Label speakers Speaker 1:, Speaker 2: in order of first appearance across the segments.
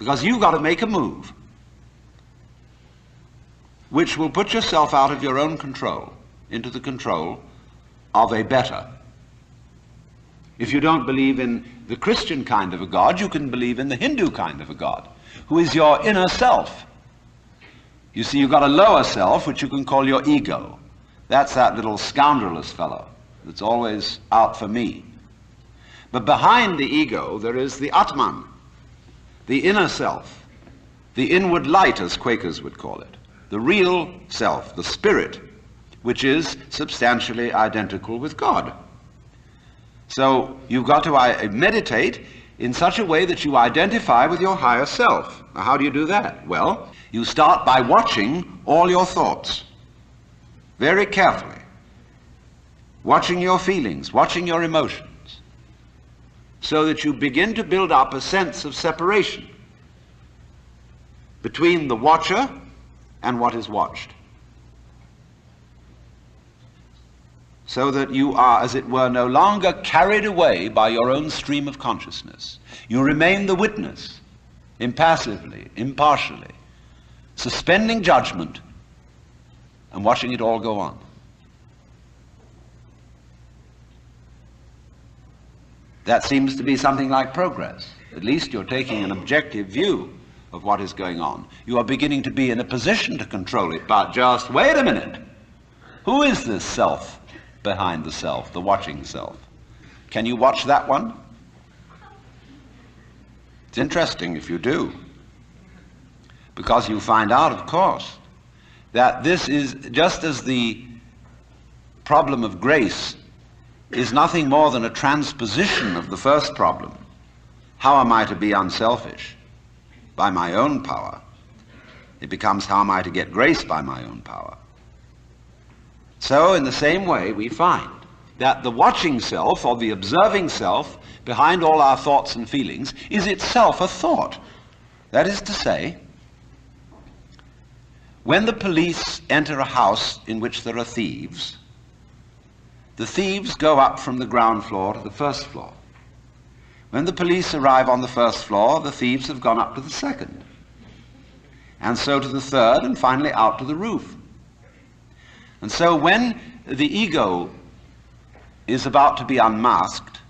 Speaker 1: Because you've got to make a move which will put yourself out of your own control into the control of a better. If you don't believe in the Christian kind of a God, you can believe in the Hindu kind of a God, who is your inner self. You see, you've got a lower self, which you can call your ego. That's that little scoundrelous fellow that's always out for me. But behind the ego, there is the Atman, the inner self, the inward light, as Quakers would call it, the real self, the spirit, which is substantially identical with God. So you've got to meditate in such a way that you identify with your higher self. Now, how do you do that? Well, you start by watching all your thoughts very carefully, watching your feelings, watching your emotions, so that you begin to build up a sense of separation between the watcher and what is watched, so that you are, as it were, no longer carried away by your own stream of consciousness. You remain the witness, impassively, impartially, suspending judgment and watching it all go on. That seems to be something like progress. At least you're taking an objective view of what is going on. You are beginning to be in a position to control it, but just wait a minute. Who is this self behind the self, the watching self? Can you watch that one? It's interesting if you do, because you find out, of course, that this is just as the problem of grace is nothing more than a transposition of the first problem. How am I to be unselfish? By my own power. It becomes, how am I to get grace by my own power? So in the same way, we find that the watching self, or the observing self, behind all our thoughts and feelings, is itself a thought. That is to say, when the police enter a house in which there are thieves, the thieves go up from the ground floor to the first floor. When the police arrive on the first floor, the thieves have gone up to the second, and so to the third, and finally out to the roof. And so when the ego is about to be unmasked,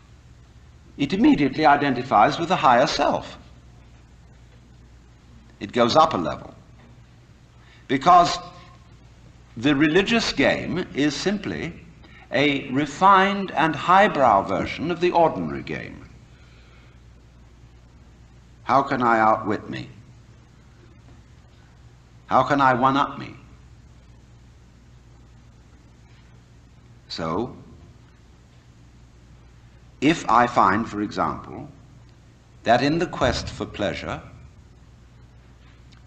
Speaker 1: it immediately identifies with the higher self. It goes up a level. Because the religious game is simply a refined and highbrow version of the ordinary game. How can I outwit me? How can I one-up me? So, if I find, for example, that in the quest for pleasure,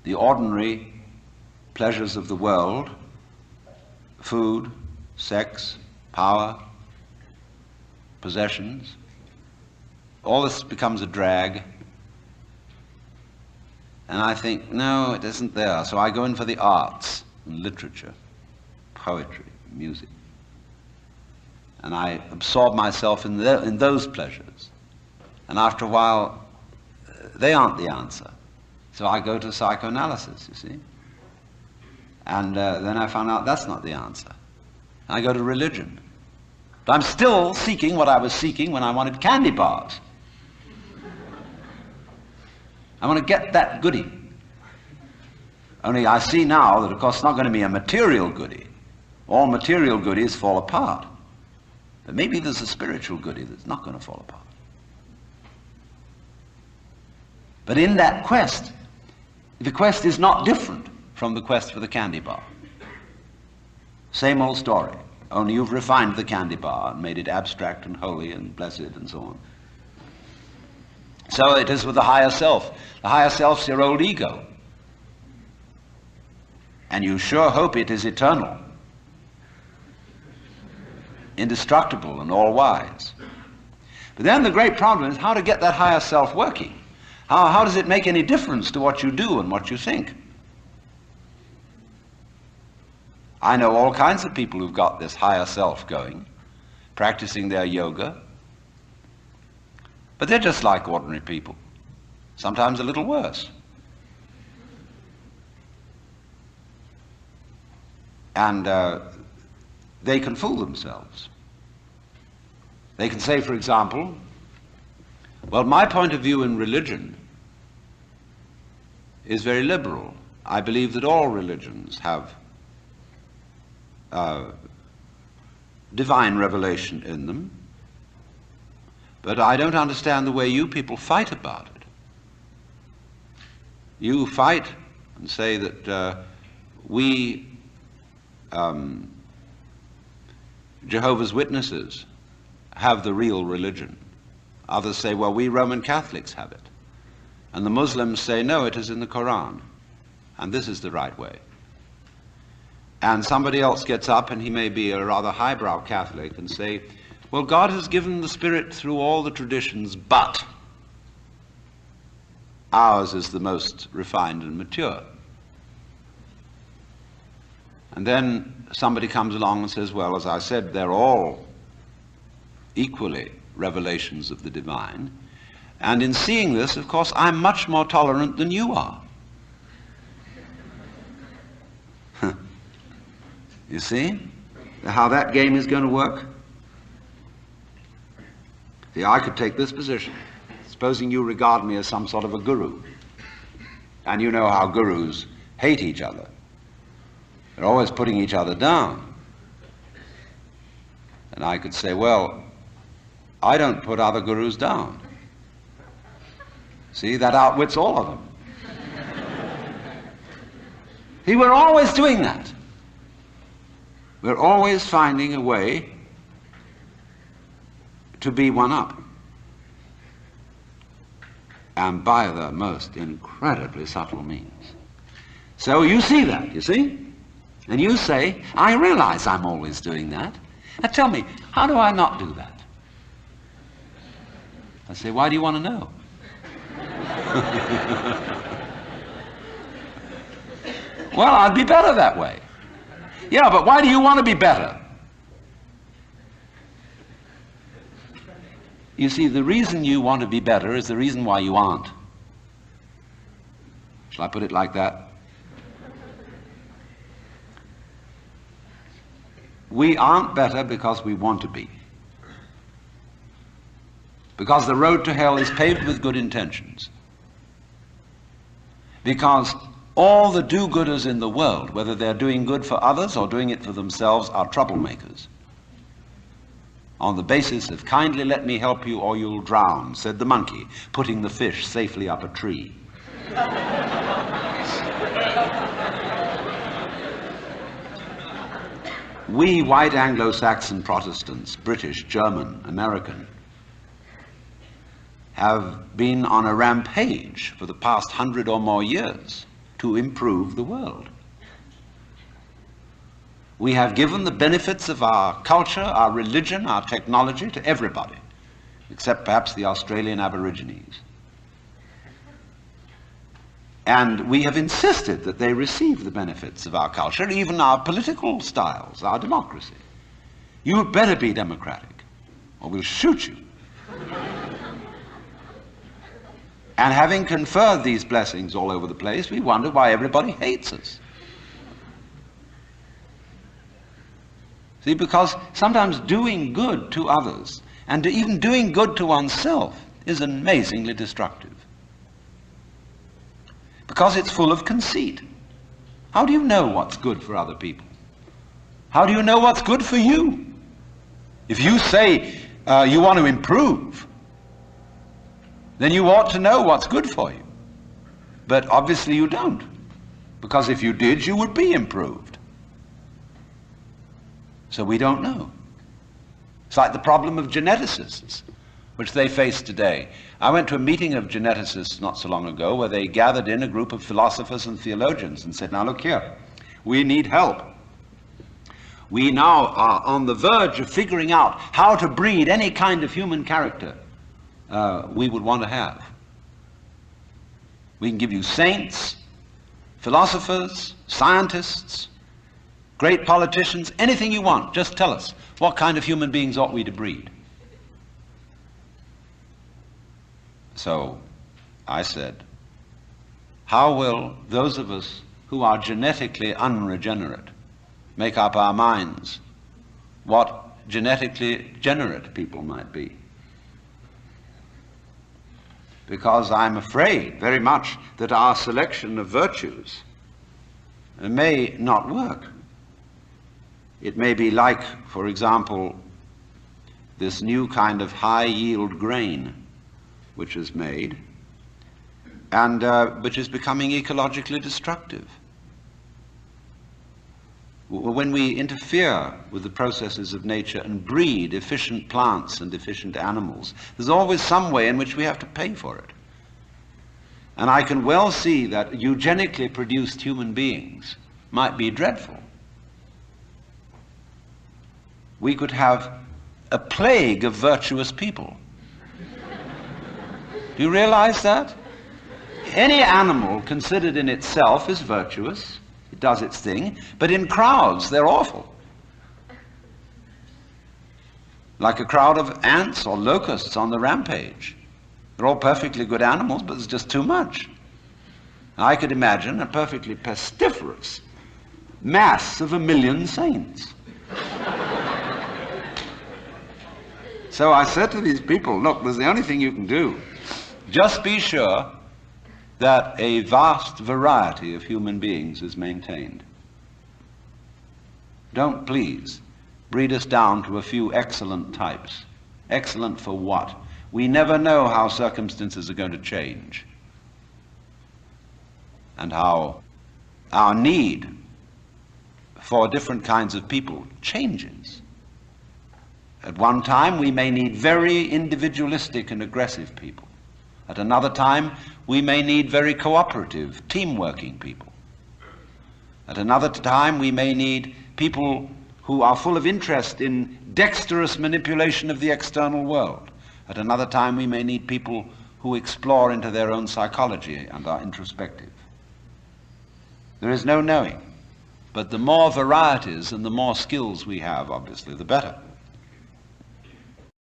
Speaker 1: the ordinary pleasures of the world, food, sex, power, possessions, all this becomes a drag, and I think, no, it isn't there, so I go in for the arts, literature, poetry, music, and I absorb myself in those pleasures, and after a while they aren't the answer, so I go to psychoanalysis, you see, and then I found out that's not the answer. I go to religion, but I'm still seeking what I was seeking when I wanted candy bars. I want to get that goodie. Only I see now that, of course, it's not going to be a material goodie. All material goodies fall apart. But maybe there's a spiritual goodie that's not going to fall apart. But in that quest, the quest is not different from the quest for the candy bar. Same old story, only you've refined the candy bar and made it abstract and holy and blessed and so on. So it is with the higher self. The higher self's your old ego. And you sure hope it is eternal, indestructible and all-wise. But then the great problem is how to get that higher self working. How does it make any difference to what you do and what you think? I know all kinds of people who've got this higher self going, practicing their yoga, but they're just like ordinary people. sometimes a little worse. And they can fool themselves. They can say, for example, well, my point of view in religion is very liberal. I believe that all religions have divine revelation in them, but I don't understand the way you people fight about it. You fight and say that we Jehovah's Witnesses have the real religion. Others say, well, we Roman Catholics have it. And the Muslims say, no, it is in the Quran, and this is the right way. And somebody else gets up, and he may be a rather highbrow Catholic, and say, well, God has given the Spirit through all the traditions, but ours is the most refined and mature. And then somebody comes along and says, well, as I said, they're all equally revelations of the divine. And in seeing this, of course, I'm much more tolerant than you are. You see how that game is going to work? See, I could take this position. Supposing you regard me as some sort of a guru. And you know how gurus hate each other. They're always putting each other down. And I could say, well, I don't put other gurus down. See, that outwits all of them. See, we're always doing that. We're always finding a way to be one up. And by the most incredibly subtle means. So you see that, you see? And you say, I realize I'm always doing that. Now tell me, how do I not do that? I say, why do you want to know? Well, I'd be better that way. Yeah, but why do you want to be better? You see, the reason you want to be better is the reason why you aren't. Shall I put it like that? We aren't better because we want to be. Because the road to hell is paved with good intentions. Because all the do-gooders in the world, whether they're doing good for others or doing it for themselves, are troublemakers. On the basis of, kindly let me help you or you'll drown, said the monkey, putting the fish safely up a tree. We white Anglo-Saxon Protestants, British, German, American, have been on a rampage for the past 100 or more years to improve the world. We have given the benefits of our culture, our religion, our technology to everybody, except perhaps the Australian Aborigines. And we have insisted that they receive the benefits of our culture, even our political styles, our democracy. You had better be democratic, or we'll shoot you. And having conferred these blessings all over the place, we wonder why everybody hates us. See, because sometimes doing good to others, and even doing good to oneself, is amazingly destructive. Because it's full of conceit. How do you know what's good for other people? How do you know what's good for you? If you say you want to improve, then you ought to know what's good for you. But obviously you don't. Because if you did, you would be improved. So we don't know. It's like the problem of geneticists, which they face today. I went to a meeting of geneticists not so long ago where they gathered in a group of philosophers and theologians and said, now look here, we need help. We now are on the verge of figuring out how to breed any kind of human character we would want to have. We can give you saints, philosophers, scientists, great politicians, anything you want. Just tell us, what kind of human beings ought we to breed? So I said, how will those of us who are genetically unregenerate make up our minds what genetically generate people might be? Because I'm afraid very much that our selection of virtues may not work. It may be like, for example, this new kind of high-yield grain which is made and which is becoming ecologically destructive. When we interfere with the processes of nature and breed efficient plants and efficient animals, there's always some way in which we have to pay for it. And I can well see that eugenically produced human beings might be dreadful. We could have a plague of virtuous people. Do you realize that? Any animal considered in itself is virtuous. It does its thing, but in crowds they're awful. Like a crowd of ants or locusts on the rampage. They're all perfectly good animals, but there's just too much. I could imagine a perfectly pestiferous mass of 1 million saints. So I said to these people, look, there's the only thing you can do. Just be sure that a vast variety of human beings is maintained. Don't please breed us down to a few excellent types. Excellent for what? We never know how circumstances are going to change and how our need for different kinds of people changes. At one time, we may need very individualistic and aggressive people. At another time, we may need very cooperative, team-working people. At another time, we may need people who are full of interest in dexterous manipulation of the external world. At another time, we may need people who explore into their own psychology and are introspective. There is no knowing, but the more varieties and the more skills we have, obviously, the better.